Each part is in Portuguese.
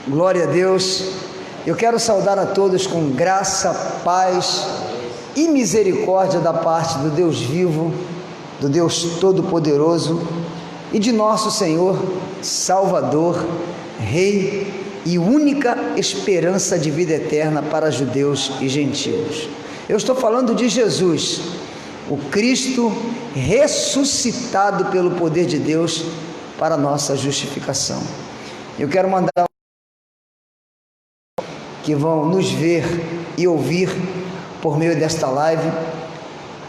Glória a Deus. Eu quero saudar a todos com graça, paz e misericórdia da parte do Deus vivo, do Deus Todo-Poderoso e de nosso Senhor, Salvador, Rei e única esperança de vida eterna para judeus e gentios. Eu estou falando de Jesus, o Cristo ressuscitado pelo poder de Deus para a nossa justificação. Eu quero mandar que vão nos ver e ouvir por meio desta live.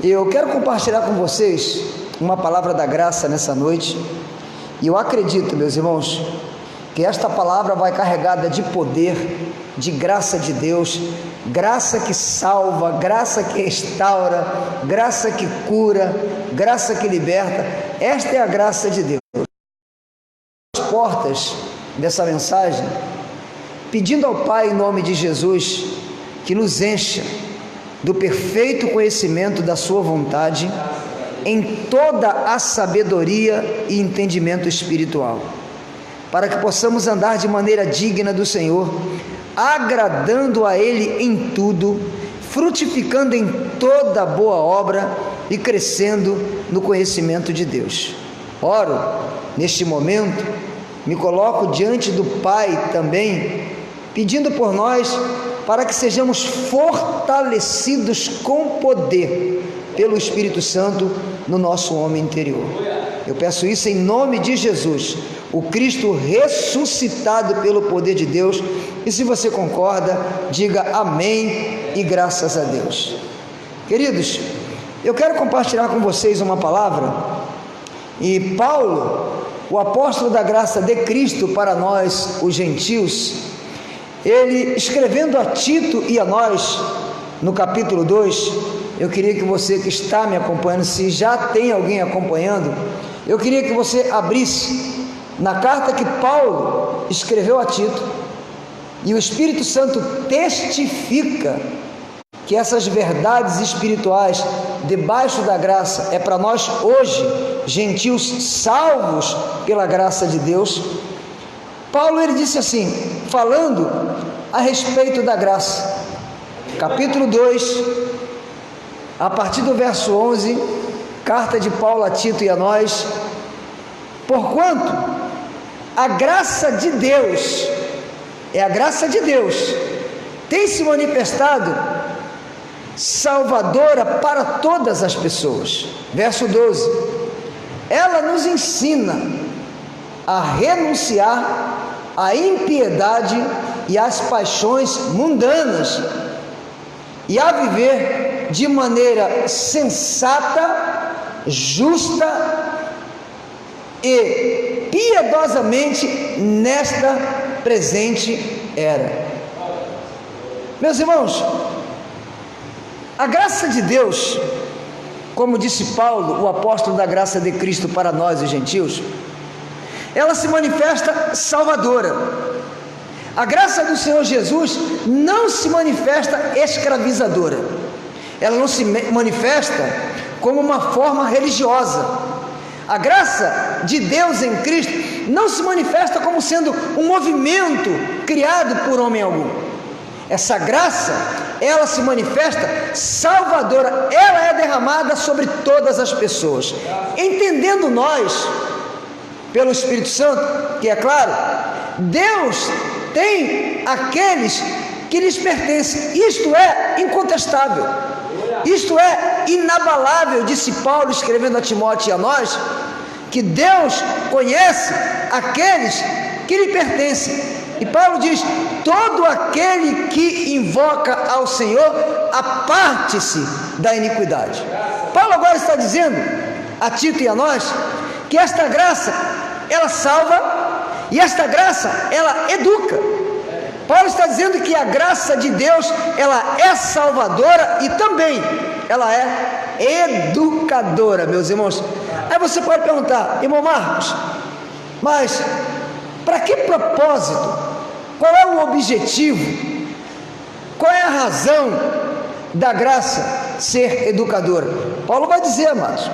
Eu quero compartilhar com vocês uma palavra da graça nessa noite, e eu acredito, meus irmãos, que esta palavra vai carregada de poder, de graça de Deus, graça que salva, graça que restaura, graça que cura, graça que liberta. Esta é a graça de Deus. As portas dessa mensagem, pedindo ao Pai em nome de Jesus que nos encha do perfeito conhecimento da sua vontade em toda a sabedoria e entendimento espiritual, para que possamos andar de maneira digna do Senhor, agradando a Ele em tudo, frutificando em toda boa obra e crescendo no conhecimento de Deus. Oro neste momento, me coloco diante do Pai também, pedindo por nós para que sejamos fortalecidos com poder pelo Espírito Santo no nosso homem interior. Eu peço isso em nome de Jesus, o Cristo ressuscitado pelo poder de Deus. E se você concorda, diga amém e graças a Deus. Queridos, eu quero compartilhar com vocês uma palavra, e Paulo, o apóstolo da graça de Cristo para nós, os gentios, ele escrevendo a Tito e a nós, no capítulo 2, eu queria que você que está me acompanhando, se já tem alguém acompanhando, eu queria que você abrisse na carta que Paulo escreveu a Tito, e o Espírito Santo testifica que essas verdades espirituais debaixo da graça é para nós hoje, gentios salvos pela graça de Deus. Paulo, ele disse assim, falando a respeito da graça, capítulo 2, a partir do verso 11, carta de Paulo a Tito e a nós: porquanto a graça de Deus, é a graça de Deus, tem se manifestado salvadora para todas as pessoas. Verso 12, ela nos ensina a renunciar à impiedade e às paixões mundanas e a viver de maneira sensata, justa e piedosamente nesta presente era. Meus irmãos, a graça de Deus, como disse Paulo, o apóstolo da graça de Cristo para nós os gentios, ela se manifesta salvadora. A graça do Senhor Jesus não se manifesta escravizadora, ela não se manifesta como uma forma religiosa. A graça de Deus em Cristo não se manifesta como sendo um movimento criado por homem algum. Essa graça, ela se manifesta salvadora, ela é derramada sobre todas as pessoas, entendendo nós, pelo Espírito Santo, que é claro, Deus tem aqueles que lhes pertencem. Isto é incontestável, isto é inabalável, disse Paulo escrevendo a Timóteo e a nós, que Deus conhece aqueles que lhe pertencem. E Paulo diz: todo aquele que invoca ao Senhor, aparte-se da iniquidade. Paulo agora está dizendo a Tito e a nós que esta graça, ela salva, e esta graça, ela educa. Paulo está dizendo que a graça de Deus, ela é salvadora e também ela é educadora, meus irmãos. Aí você pode perguntar: irmão Marcos, mas para que propósito? Qual é o objetivo? Qual é a razão da graça ser educadora? Paulo vai dizer, amados,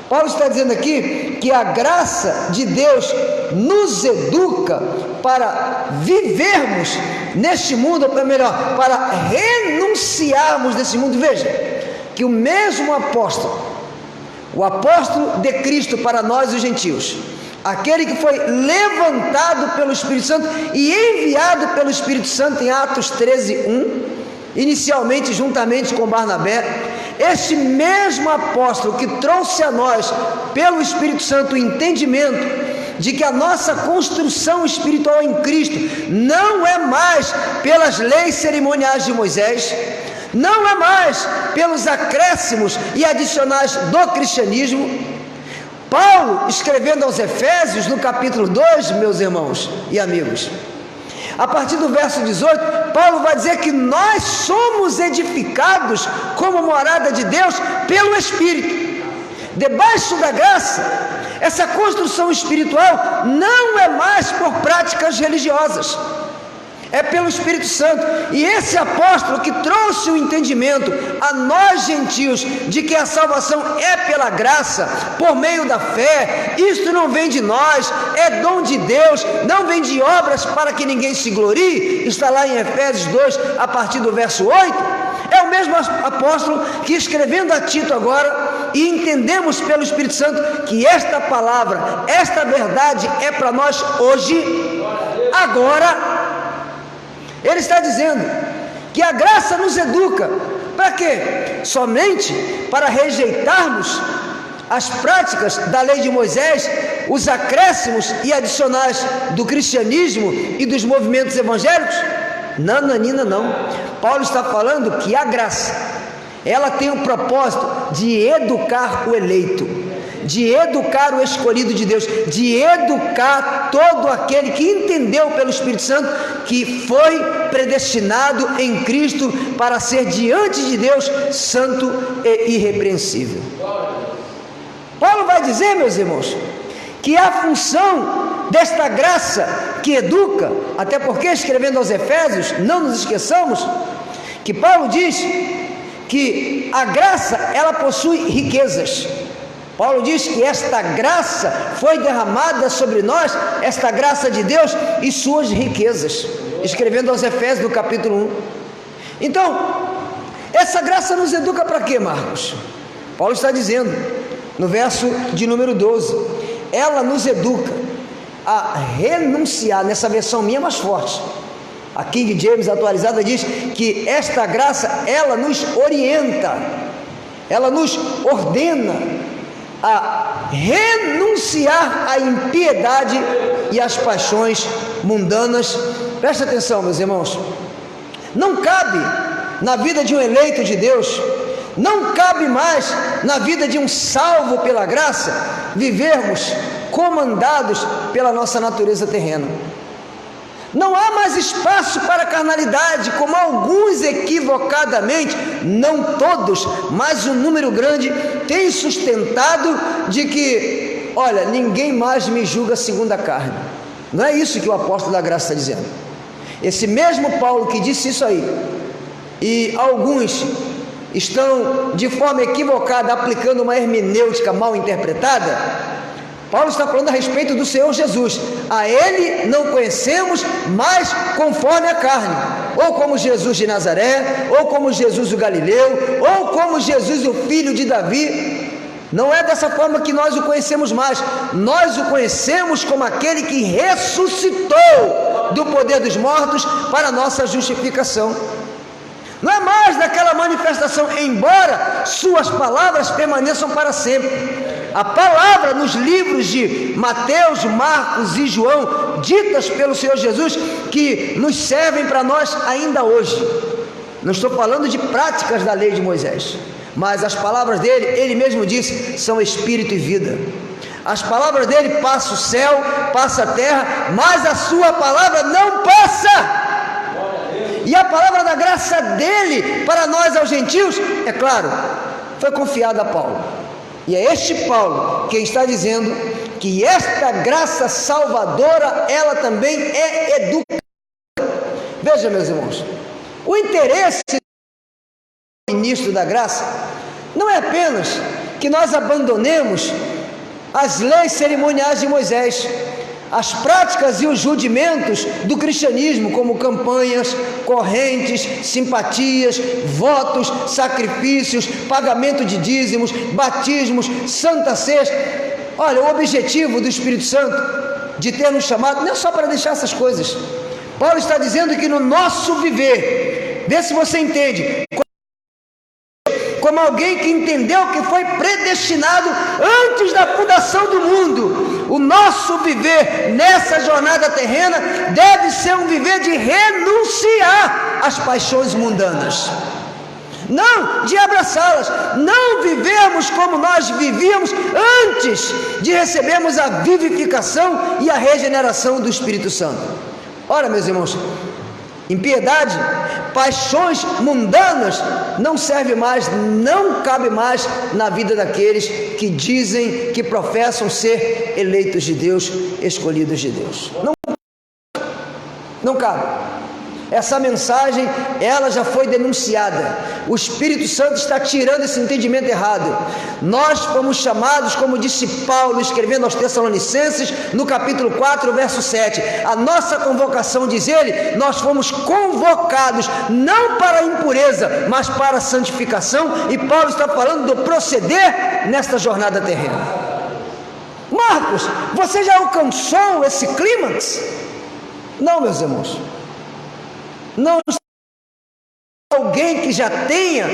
Paulo está dizendo aqui que a graça de Deus nos educa para vivermos neste mundo, ou melhor, para renunciarmos desse mundo. Veja, que o mesmo apóstolo, o apóstolo de Cristo para nós os gentios, aquele que foi levantado pelo Espírito Santo e enviado pelo Espírito Santo em Atos 13:1, inicialmente juntamente com Barnabé, este mesmo apóstolo que trouxe a nós, pelo Espírito Santo, o entendimento de que a nossa construção espiritual em Cristo não é mais pelas leis cerimoniais de Moisés, não é mais pelos acréscimos e adicionais do cristianismo. Paulo, escrevendo aos Efésios, no capítulo 2, meus irmãos e amigos, a partir do verso 18, Paulo vai dizer que nós somos edificados como morada de Deus pelo Espírito. Debaixo da graça, essa construção espiritual não é mais por práticas religiosas, é pelo Espírito Santo. E esse apóstolo que trouxe o entendimento a nós gentios de que a salvação é pela graça, por meio da fé, isto não vem de nós, é dom de Deus, não vem de obras para que ninguém se glorie, está lá em Efésios 2, a partir do verso 8, é o mesmo apóstolo que, escrevendo a Tito agora, e entendemos pelo Espírito Santo que esta palavra, esta verdade é para nós hoje, agora. Ele está dizendo que a graça nos educa, para quê? Somente para rejeitarmos as práticas da lei de Moisés, os acréscimos e adicionais do cristianismo e dos movimentos evangélicos? Não, Nanina, não. Paulo está falando que a graça, ela tem o propósito de educar o eleito, de educar o escolhido de Deus, de educar todo aquele que entendeu pelo Espírito Santo que foi predestinado em Cristo para ser diante de Deus santo e irrepreensível. Paulo vai dizer, meus irmãos, que a função desta graça que educa, até porque escrevendo aos Efésios, não nos esqueçamos que Paulo diz que a graça, ela possui riquezas. Paulo diz que esta graça foi derramada sobre nós, esta graça de Deus e suas riquezas, escrevendo aos Efésios no capítulo 1. Então, essa graça nos educa para quê, Marcos? Paulo está dizendo, no verso de número 12, ela nos educa a renunciar, nessa versão minha mais forte, a King James atualizada diz que esta graça, ela nos orienta, ela nos ordena a renunciar à impiedade e às paixões mundanas. Presta atenção, meus irmãos, não cabe na vida de um eleito de Deus, não cabe mais na vida de um salvo pela graça, vivermos comandados pela nossa natureza terrena. Não há mais espaço para a carnalidade, como alguns equivocadamente, não todos, mas um número grande, tem sustentado de que, olha, ninguém mais me julga segundo a carne. Não é isso que o apóstolo da graça está dizendo. Esse mesmo Paulo que disse isso aí, e alguns estão de forma equivocada aplicando uma hermenêutica mal interpretada, Paulo está falando a respeito do Senhor Jesus. A Ele não conhecemos mais conforme a carne, ou como Jesus de Nazaré, ou como Jesus o Galileu, ou como Jesus o filho de Davi. Não é dessa forma que nós o conhecemos mais. Nós o conhecemos como aquele que ressuscitou do poder dos mortos para a nossa justificação. Não é mais daquela manifestação, embora suas palavras permaneçam para sempre. A palavra nos livros de Mateus, Marcos e João, ditas pelo Senhor Jesus, que nos servem para nós ainda hoje. Não estou falando de práticas da lei de Moisés, mas as palavras dele, ele mesmo disse, são espírito e vida. As palavras dele passam o céu, passa a terra, mas a sua palavra não passa. E a palavra da graça dele para nós aos gentios, é claro, foi confiada a Paulo. E é este Paulo quem está dizendo que esta graça salvadora, ela também é educadora. Veja, meus irmãos, o interesse do ministro da graça não é apenas que nós abandonemos as leis cerimoniais de Moisés, as práticas e os rudimentos do cristianismo, como campanhas, correntes, simpatias, votos, sacrifícios, pagamento de dízimos, batismos, Santa Ceia. Olha, o objetivo do Espírito Santo de ter nos chamado não é só para deixar essas coisas. Paulo está dizendo que no nosso viver, vê se você entende, como alguém que entendeu que foi predestinado antes da fundação do mundo, o nosso viver nessa jornada terrena deve ser um viver de renunciar às paixões mundanas, não de abraçá-las, não vivermos como nós vivíamos antes de recebermos a vivificação e a regeneração do Espírito Santo. Ora, meus irmãos, impiedade, paixões mundanas não serve mais, não cabe mais na vida daqueles que dizem, que professam ser eleitos de Deus, escolhidos de Deus. Não cabe. Essa mensagem, ela já foi denunciada. O Espírito Santo está tirando esse entendimento errado. Nós fomos chamados, como disse Paulo, escrevendo aos Tessalonicenses, no capítulo 4, verso 7. A nossa convocação, diz ele, nós fomos convocados, não para a impureza, mas para a santificação. E Paulo está falando do proceder nesta jornada terrena. Marcos, você já alcançou esse clímax? Não, meus irmãos. Não alguém que já tenha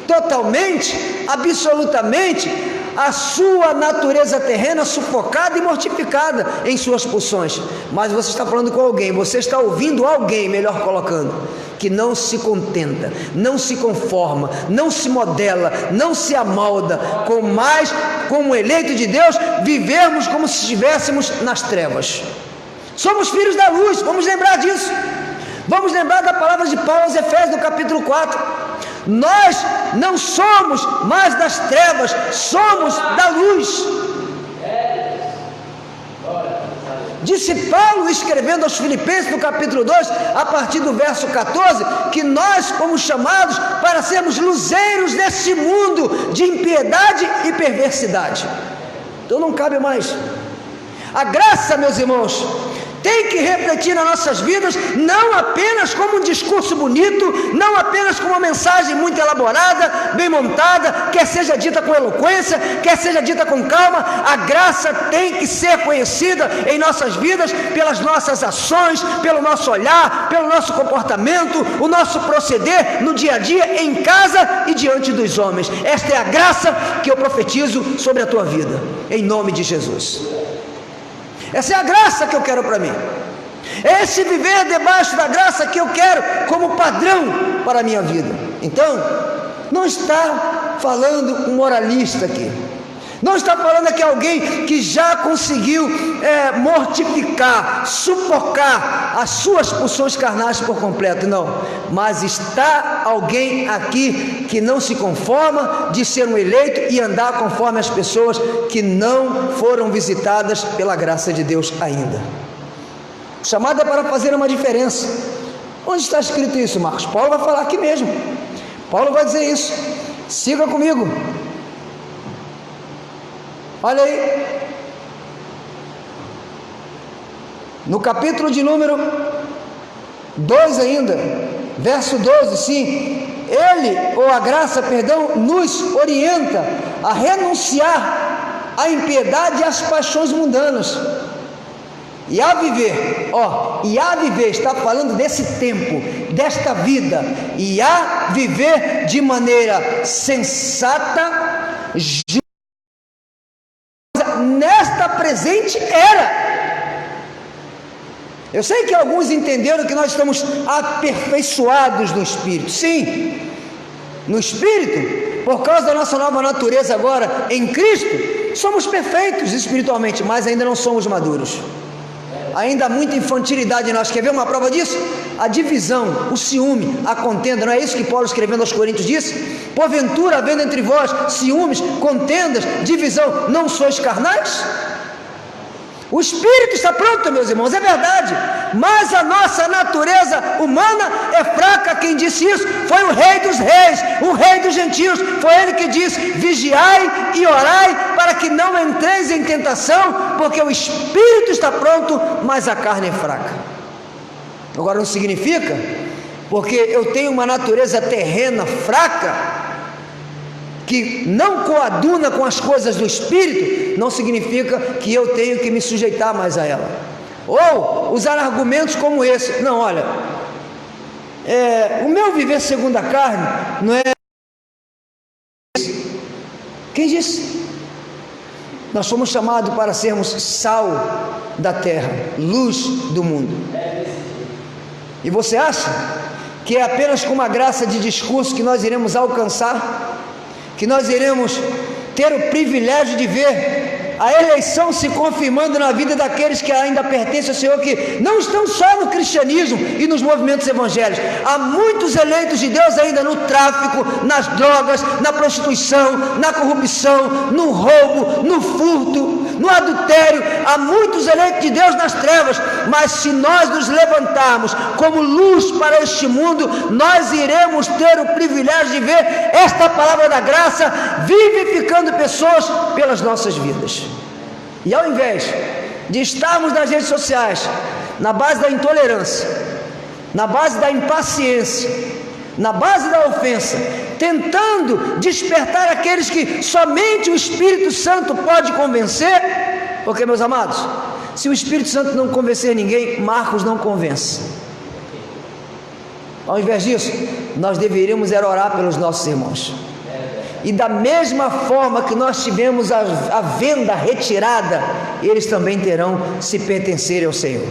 totalmente, absolutamente a sua natureza terrena sufocada e mortificada em suas pulsões, mas você está falando com alguém, você está ouvindo alguém, melhor colocando, que não se contenta, não se conforma, não se modela, não se amolda, como eleito de Deus, vivermos como se estivéssemos nas trevas. Somos filhos da luz, vamos lembrar disso. Vamos lembrar da palavra de Paulo aos Efésios, no capítulo 4. Nós não somos mais das trevas, somos da luz. Disse Paulo, escrevendo aos Filipenses, no capítulo 2, a partir do verso 14, que nós fomos chamados para sermos luzeiros desse mundo de impiedade e perversidade. Então não cabe mais. A graça, meus irmãos, tem que refletir nas nossas vidas, não apenas como um discurso bonito, não apenas como uma mensagem muito elaborada, bem montada, quer seja dita com eloquência, quer seja dita com calma. A graça tem que ser conhecida em nossas vidas pelas nossas ações, pelo nosso olhar, pelo nosso comportamento, o nosso proceder no dia a dia, em casa e diante dos homens. Esta é a graça que eu profetizo sobre a tua vida, em nome de Jesus. Essa é a graça que eu quero para mim. É esse viver debaixo da graça que eu quero como padrão para a minha vida. Então, não está falando um moralista aqui. Não está falando aqui alguém que já conseguiu mortificar, sufocar as suas pulsões carnais por completo, não. Mas está alguém aqui que não se conforma de ser um eleito e andar conforme as pessoas que não foram visitadas pela graça de Deus ainda. O chamado é para fazer uma diferença. Onde está escrito isso, Marcos? Paulo vai falar aqui mesmo. Paulo vai dizer isso. Siga comigo. Olha aí, no capítulo de número 2 ainda, verso 12, sim, ele, ou a graça, perdão, nos orienta a renunciar à impiedade e às paixões mundanas, e a viver, está falando desse tempo, desta vida, e a viver de maneira sensata, nesta presente era. Eu sei que alguns entenderam que nós estamos aperfeiçoados no Espírito. Sim, no Espírito, por causa da nossa nova natureza agora em Cristo, somos perfeitos espiritualmente, mas ainda não somos maduros. Ainda há muita infantilidade em nós. Quer ver uma prova disso? A divisão, o ciúme, a contenda. Não é isso que Paulo, escrevendo aos Coríntios, disse? Porventura, havendo entre vós ciúmes, contendas, divisão, não sois carnais? O espírito está pronto, meus irmãos, é verdade, mas a nossa natureza humana é fraca. Quem disse isso foi o Rei dos Reis, o Rei dos Gentios. Foi ele que disse: vigiai e orai para que não entreis em tentação, porque o espírito está pronto, mas a carne é fraca. Agora, não significa, porque eu tenho uma natureza terrena fraca, que não coaduna com as coisas do Espírito, não significa que eu tenho que me sujeitar mais a ela, ou usar argumentos como esse. Não, olha, o meu viver segundo a carne não é... Quem disse? Nós somos chamados para sermos sal da terra, luz do mundo. E você acha que é apenas com uma graça de discurso que nós iremos alcançar, que nós iremos ter o privilégio de ver a eleição se confirmando na vida daqueles que ainda pertencem ao Senhor, que não estão só no cristianismo e nos movimentos evangélicos? Há muitos eleitos de Deus ainda no tráfico, nas drogas, na prostituição, na corrupção, no roubo, no furto, no adultério. Há muitos eleitos de Deus nas trevas, mas se nós nos levantarmos como luz para este mundo, nós iremos ter o privilégio de ver esta palavra da graça vivificando pessoas pelas nossas vidas. E ao invés de estarmos nas redes sociais na base da intolerância, na base da impaciência, na base da ofensa, tentando despertar aqueles que somente o Espírito Santo pode convencer, porque, meus amados, se o Espírito Santo não convencer ninguém, Marcos não convence. Ao invés disso, nós deveríamos orar pelos nossos irmãos. E da mesma forma que nós tivemos a venda retirada, eles também terão, se pertencerem ao Senhor.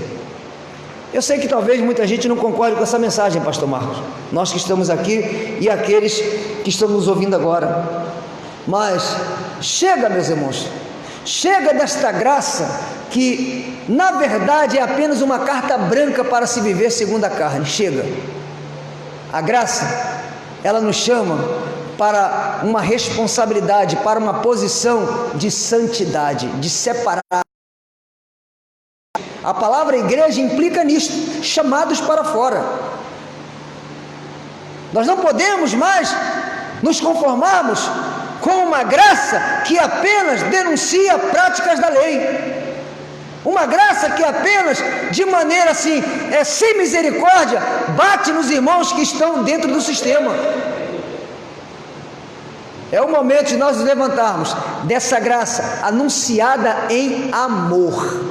Eu sei que talvez muita gente não concorde com essa mensagem, pastor Marcos, nós que estamos aqui e aqueles que estão nos ouvindo agora, mas chega, meus irmãos, chega desta graça que na verdade é apenas uma carta branca para se viver segundo a carne. Chega. A graça, ela nos chama para uma responsabilidade, para uma posição de santidade, de separar. A palavra igreja implica nisto, chamados para fora. Nós não podemos mais nos conformarmos com uma graça que apenas denuncia práticas da lei. Uma graça que apenas, de maneira assim, sem misericórdia, bate nos irmãos que estão dentro do sistema. É o momento de nós nos levantarmos dessa graça anunciada em amor,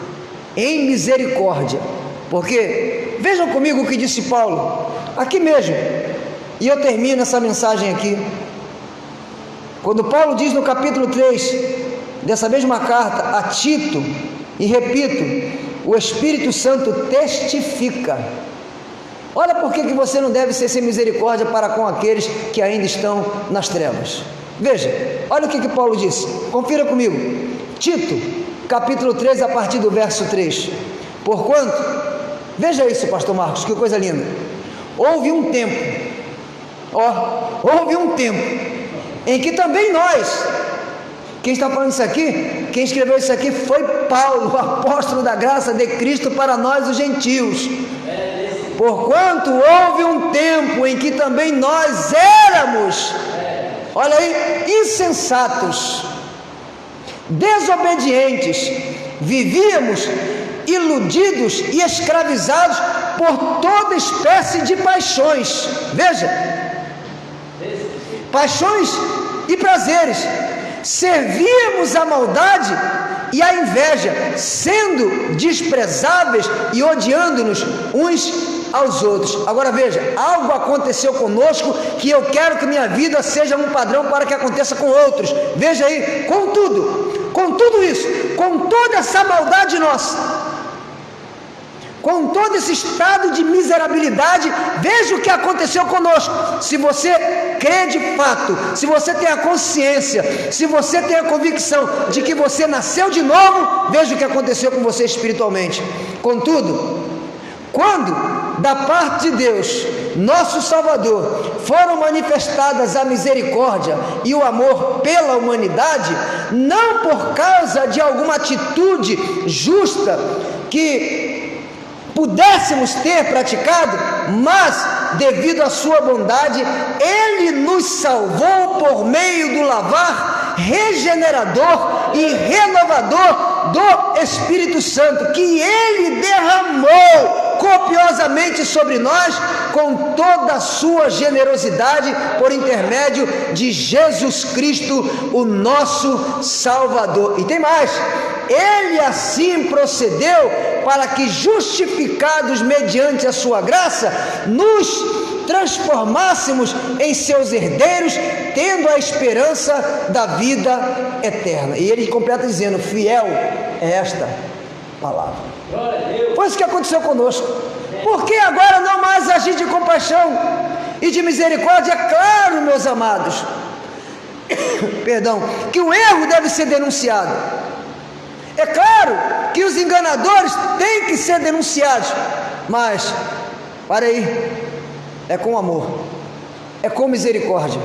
em misericórdia. Porque, vejam comigo o que disse Paulo, aqui mesmo, e eu termino essa mensagem aqui, quando Paulo diz no capítulo 3, dessa mesma carta, a Tito, e repito, o Espírito Santo testifica. Olha por que você não deve ser sem misericórdia para com aqueles que ainda estão nas trevas. Veja, olha o que Paulo disse, confira comigo, Tito, capítulo 3, a partir do verso 3, porquanto, veja isso, pastor Marcos, que coisa linda, houve um tempo em que também nós, quem está falando isso aqui, quem escreveu isso aqui foi Paulo, o apóstolo da graça de Cristo para nós os gentios, porquanto houve um tempo em que também nós éramos, olha aí, insensatos, desobedientes, vivíamos iludidos e escravizados por toda espécie de paixões, veja, paixões e prazeres, servíamos a maldade e a inveja, sendo desprezáveis e odiando-nos uns aos outros. Agora veja, algo aconteceu conosco que eu quero que minha vida seja um padrão para que aconteça com outros. Veja aí, com tudo isso, com toda essa maldade nossa, com todo esse estado de miserabilidade, veja o que aconteceu conosco. Se você crê de fato, se você tem a consciência, se você tem a convicção de que você nasceu de novo, veja o que aconteceu com você espiritualmente. Contudo, quando da parte de Deus, nosso Salvador, foram manifestadas a misericórdia e o amor pela humanidade, não por causa de alguma atitude justa que pudéssemos ter praticado, mas devido à sua bondade, Ele nos salvou por meio do lavar regenerador e renovador do Espírito Santo, que Ele derramou copiosamente sobre nós, com toda a sua generosidade, por intermédio de Jesus Cristo, o nosso Salvador. E tem mais, Ele assim procedeu para que, justificados mediante a sua graça, nos transformássemos em seus herdeiros, tendo a esperança da vida eterna. E ele completa dizendo: fiel é esta palavra. Foi isso que aconteceu conosco. Por que agora não mais agir de compaixão e de misericórdia? É claro, meus amados, perdão, que o erro deve ser denunciado. É claro que os enganadores têm que ser denunciados, mas, para aí, é com amor, é com misericórdia.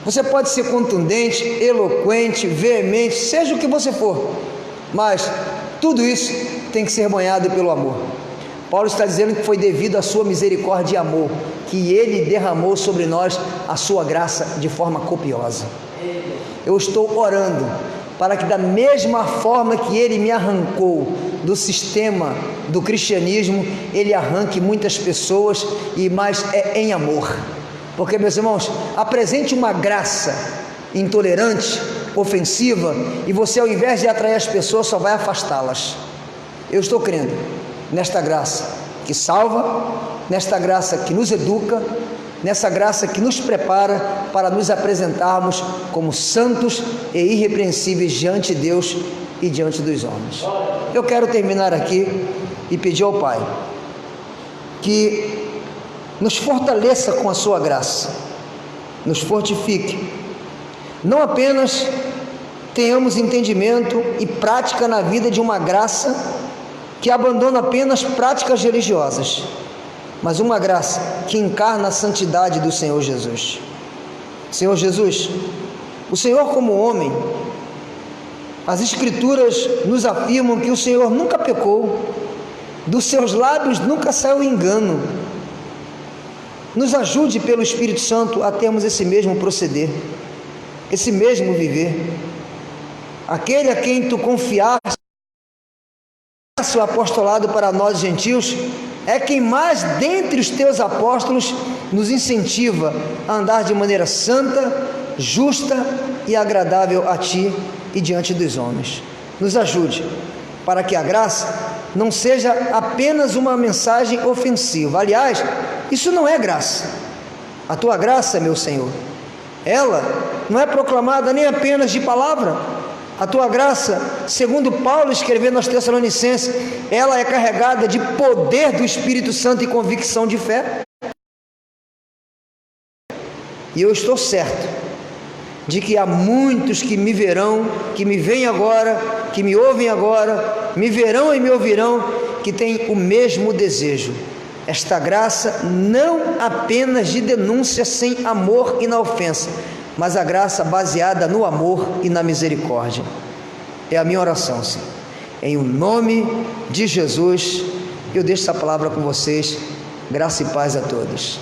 Você pode ser contundente, eloquente, veemente, seja o que você for, mas tudo isso tem que ser banhado pelo amor. Paulo está dizendo que foi devido à sua misericórdia e amor que Ele derramou sobre nós a sua graça de forma copiosa. Eu estou orando para que, da mesma forma que Ele me arrancou do sistema do cristianismo, Ele arranque muitas pessoas, e mais é em amor. Porque, meus irmãos, apresente uma graça intolerante, ofensiva, e você, ao invés de atrair as pessoas, só vai afastá-las. Eu estou crendo nesta graça que salva, nesta graça que nos educa, nessa graça que nos prepara para nos apresentarmos como santos e irrepreensíveis diante de Deus e diante dos homens. Eu quero terminar aqui e pedir ao Pai que nos fortaleça com a sua graça, nos fortifique, não apenas tenhamos entendimento e prática na vida de uma graça que abandona apenas práticas religiosas, mas uma graça que encarna a santidade do Senhor Jesus. Senhor Jesus, o Senhor como homem, as Escrituras nos afirmam que o Senhor nunca pecou, dos seus lábios nunca saiu engano. Nos ajude pelo Espírito Santo a termos esse mesmo proceder, esse mesmo viver. Aquele a quem tu confiaste o apostolado para nós gentios, é quem mais dentre os teus apóstolos nos incentiva a andar de maneira santa, justa e agradável a ti e diante dos homens. Nos ajude para que a graça não seja apenas uma mensagem ofensiva. Aliás, isso não é graça. A tua graça, meu Senhor, ela não é proclamada nem apenas de palavra. A tua graça, segundo Paulo escrevendo aos Tessalonicenses, ela é carregada de poder do Espírito Santo e convicção de fé. E eu estou certo de que há muitos que me verão, que me veem agora, que me ouvem agora, me verão e me ouvirão, que têm o mesmo desejo. Esta graça não apenas de denúncia sem amor e na ofensa, mas a graça baseada no amor e na misericórdia. É a minha oração, Senhor. Em o nome de Jesus, eu deixo essa palavra com vocês. Graça e paz a todos.